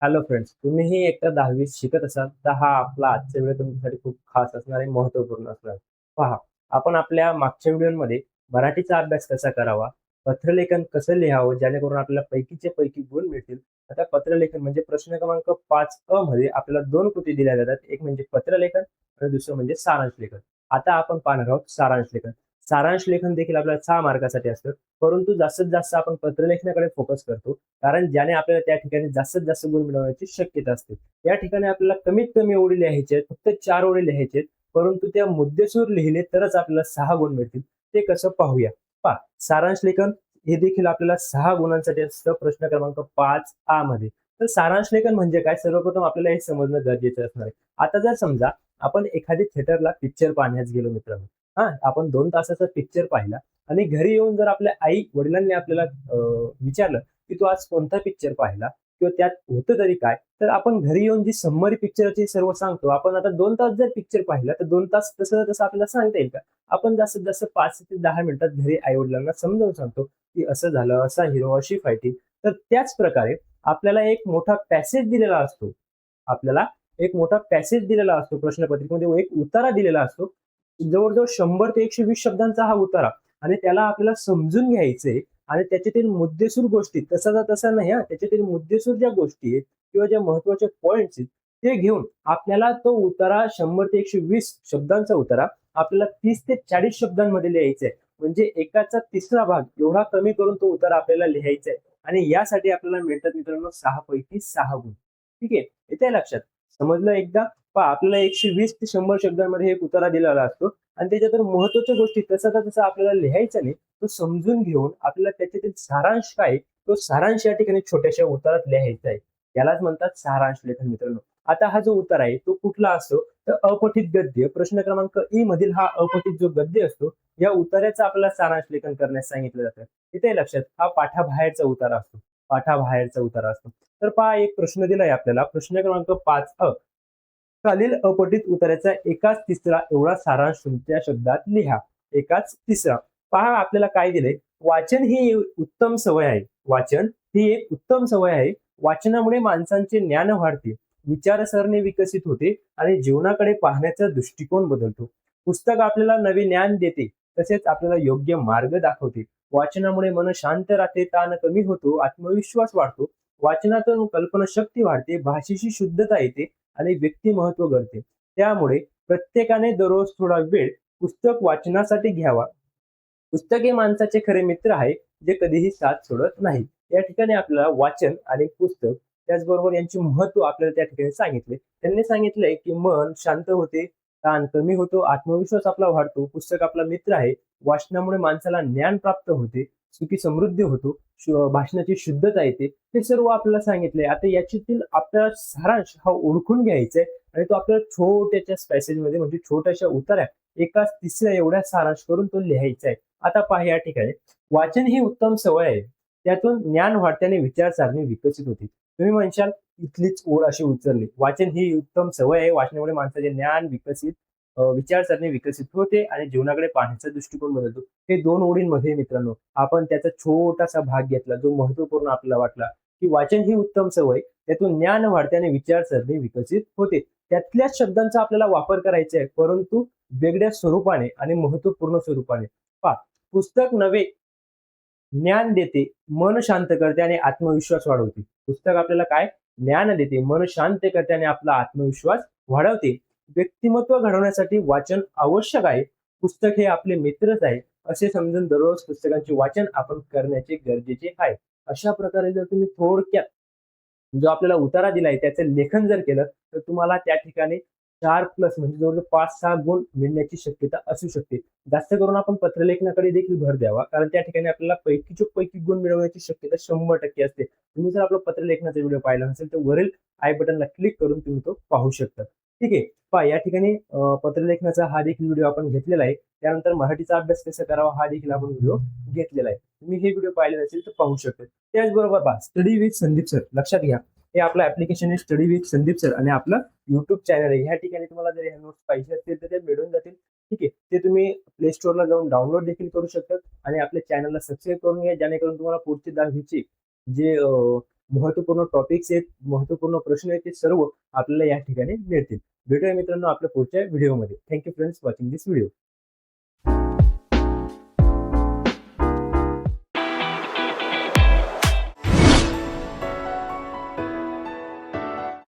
Hello friends, तुम्हीही एकदा 10वी शिकत असाल तर हा आपला आजचा व्हिडिओ तुमच्यासाठी खूप खास असणार आहे, महत्त्वपूर्ण असणार आहे. पहा, आपण आपल्या मागच्या व्हिडिओमध्ये मराठीचा अभ्यास कसा करावा, पत्रलेखन कसं लिहावं जेणेकरून आपल्याला पैकीचे पैकी गुण मिळतील. आता पत्रलेखन म्हणजे प्रश्न क्रमांक 5 मध्ये आपल्याला 2 कृती दिल्या जातात. एक म्हणजे पत्रलेखन आणि दुसरं म्हणजे सारांश लेखन. आता आपण पाहणार आहोत सारांश लेखन. सारांश लेखन देखील आपल्याला 6 मार्कासाठी असतं, परंतु जास्तीत जास्त आपण पत्रलेखनाकडे फोकस करतो. कारण ज्याने आपल्याला त्या ठिकाणी जास्तीत जास्त गुण मिळवण्याची शक्यता असते. या ठिकाणी आपल्याला कमीत कमी ओळी लिहायचे आहेत, फक्त 4 ओळी लिहायचे आहेत, परंतु त्या मुद्देसूद लिहिले तरच आपल्याला 6 गुण मिळतील. ते कसं पाहूया. पहा, सारांश लेखन हे देखील आपल्याला 6 गुणांसाठी असतं प्रश्न क्रमांक 5 मध्ये. तर सारांश लेखन म्हणजे काय, सर्वप्रथम आपल्याला हे समजणं गरजेचं असणार आहे. आता जर समजा आपण एखादी थिएटरला पिक्चर पाहण्यास गेलो मित्रांनो, हा आपण 2 तासाचा पिक्चर पाहिला आणि घरी येऊन जर आपल्या आई वडिलांनी आपल्याला विचारलं की तू आज कोणता पिक्चर पाहिला किंवा त्यात होतं तरी काय, तर आपण घरी येऊन जी समरी पिक्चरची सर्व सांगतो. आपण आता 2 तास जर पिक्चर पाहिला तर 2 तास तसं तसं आपल्याला सांगता येईल का? आपण जास्तीत जास्त 5 ते 10 मिनिटात घरी आई वडिलांना समजावून सांगतो की असं झालं, असा हिरो, अशी फायटिंग. तर त्याच प्रकारे आपल्याला एक मोठा पॅसेज दिलेला असतो. आपल्याला एक मोठा पॅसेज दिलेला असतो, प्रश्नपत्रिकेमध्ये एक उतारा दिलेला असतो. जवळ-जवळ 100 ते 120 शब्दांचा हा उतारा, आणि त्याला आपल्याला समजून घ्यायचंय आणि त्याच्यातील मुद्देसूद गोष्टी तसा तसा नाही हा, त्याच्यातील मुद्देसूद ज्या गोष्टी आहेत किंवा ज्या महत्त्वाचे पॉइंट्स आहेत, ते घेऊन आपल्याला तो उतारा 100 ते 120 शब्दांचा उतारा आपल्याला 30 ते 40 शब्दांमध्ये लिहायचा आहे. म्हणजे एकाचा तिसरा भाग एवढा कमी करून तो उतारा आपल्याला लिहायचा आहे. आणि यासाठी आपल्याला मिळतात मित्रांनो 6 पैकी 6 गुण. ठीक आहे? येतंय लक्षात? समजलं एकदा? पहा, आपल्याला 120 ते 100 शब्दांमध्ये एक उतारा दिलेला असतो आणि त्याच्यातून महत्त्वाच्या गोष्टी तसा आपल्याला लिहायचा नाही. तो समजून घेऊन आपल्याला त्याच्यातील सारांश काय आहे, तो सारांश या ठिकाणी छोट्याशा उतारात लिहायचा आहे. यालाच म्हणतात सारांश लेखन मित्रांनो. आता हा जो उतारा आहे तो कुठला असतो, तर अपठित गद्य प्रश्न क्रमांक मधील हा अपठित जो गद्य असतो, या उतार्याचं आपल्याला सारांश लेखन करण्यास सांगितलं जातं. इथे लक्षात, हा पाठाबाहेरचा उतारा असतो. पाठाबाहेरचा उतारा असतो. तर पहा, एक प्रश्न दिलाय आपल्याला, प्रश्न क्रमांक 5 खालील अपठित उत्तराचा एकाच तिसरा एवढा सारांश तुमच्या शब्दात लिहा. एकाच तिसरा. पहा, आपल्याला काय दिलंय, वाचन ही उत्तम सवय आहे. वाचन ही एक उत्तम सवय आहे. वाचनामुळे माणसांचे ज्ञान वाढते, विचारसरणी विकसित होते आणि जीवनाकडे पाहण्याचा दृष्टिकोन बदलतो. पुस्तक आपल्याला नवे ज्ञान देते, तसेच आपल्याला योग्य मार्ग दाखवते. वाचनामुळे मन शांत राहते, ताण कमी होतो, आत्मविश्वास वाढतो. वाचनातून कल्पनाशक्ती वाढते, भाषेची शुद्धता येते आणि व्यक्तिमत्व घडते. त्यामुळे प्रत्येकाने दररोज थोडा वेळ पुस्तक वाचनासाठी घ्यावा. पुस्तक हे माणसाचे खरे मित्र आहे, जे कधीही साथ सोडत नाही. या ठिकाणी आपल्याला वाचन आणि पुस्तक त्याचबरोबर यांचे महत्व आपल्याला त्या ठिकाणी सांगितले. त्यांनी सांगितलंय की मन शांत होते, ताण कमी होतो, आत्मविश्वास आपला वाढतो, पुस्तक आपला मित्र आहे, वाचनामुळे माणसाला ज्ञान प्राप्त होते, सुखी समृद्धी होतो, भाषणाची शुद्धता येते. हे सर्व आपल्याला सांगितलंय. आता याच्यातील आपल्याला सारांश हा ओळखून घ्यायचा आहे आणि तो आपल्याला छोट्याशा पॅसेजमध्ये म्हणजे छोट्याशा उतार्यात एकाच तिसऱ्या एवढ्या सारांश करून तो लिहायचा आहे. आता पहा, या ठिकाणी वाचन ही उत्तम सवय आहे. त्यातून ज्ञान वाढते आणि विचारसरणी विकसित होते. तुम्ही म्हणशाल इथलीच ओळ अशी उचलली. वाचन ही उत्तम सवय आहे. वाचनामुळे माणसाचे ज्ञान विकसित, विचारसरणी विकसित होते आणि जीवनाकडे पाहण्याचा दृष्टिकोन बदलतो. हे 2 ओळींमध्ये मित्रांनो आपण त्याचा छोटासा भाग घेतला, जो महत्त्वपूर्ण आपल्याला वाटला, की वाचन ही उत्तम सवय, त्यातून ज्ञान वाढते आणि विचारसरणी विकसित होते. त्यातल्याच शब्दांचा आपल्याला वापर करायचा आहे, परंतु वेगळ्या स्वरूपाने आणि महत्त्वपूर्ण स्वरूपाने. पहा, पुस्तक नवे ज्ञान देते, मन शांत करते आणि आत्मविश्वास वाढवते. पुस्तक आपल्याला काय ज्ञान देते, मन शांत करते आणि आपला आत्मविश्वास वाढवते. व्यक्तिमत्व घडवण्यासाठी वाचन आवश्यक आहे. पुस्तक हे आपले मित्रच आहे, असे समजून दररोज पुस्तकांचे वाचन आपण करण्याचे गरजेचे आहे. अशा प्रकारे जर तुम्ही थोडक्यात जो आपल्याला उतारा दिलाय त्याचं लेखन जर केलं, तर तुम्हाला त्या ठिकाणी 4+ म्हणजे जवळजवळ 5-6 गुण मिळण्याची शक्यता असू शकते. जास्त करून आपण पत्रलेखनाकडे देखील भर द्यावा, कारण त्या ठिकाणी आपल्याला पैकीच्या पैकी गुण मिळवण्याची शक्यता 100% असते. तुम्ही जर आपला पत्रलेखनाचा व्हिडिओ पाहिला नसेल, तर वरील आय बटनला क्लिक करून तुम्ही तो पाहू शकता. ठीक आहे. पहा, या ठिकाणी पत्रलेखनाचा हा देखील व्हिडिओ आपण घेतलेला आहे. त्यानंतर मराठीचा अभ्यास कसा करावा हा देखील आपण व्हिडिओ घेतलेला आहे. तुम्ही हे व्हिडिओ पाहिले नसेल तर पाहू शकता. त्याचबरोबर पहा, स्टडी विथ संदीप सर लक्षात घ्या. हे आपलं ऍप्लिकेशन आहे, स्टडी विथ संदीप सर, आणि आपलं युट्यूब चॅनल आहे. ह्या ठिकाणी तुम्हाला जर ह्या नोट्स पाहिजे असतील तर ते मिळून जातील. ठीक आहे. ते तुम्ही प्ले स्टोअरला जाऊन डाउनलोड देखील करू शकता आणि आपल्या चॅनलला सबस्क्राईब करून घ्या, जेणेकरून तुम्हाला पुढची 10वीची जे महत्वपूर्ण टॉपिक्स आहेत, महत्वपूर्ण प्रश्न आहेत, ते सर्व आपल्याला या ठिकाणी मिळतील. भेटूया मित्रांनो आपल्या पुढच्या व्हिडिओमध्ये. थँक्यू फ्रेंड्स वॉचिंग दिस व्हिडिओ.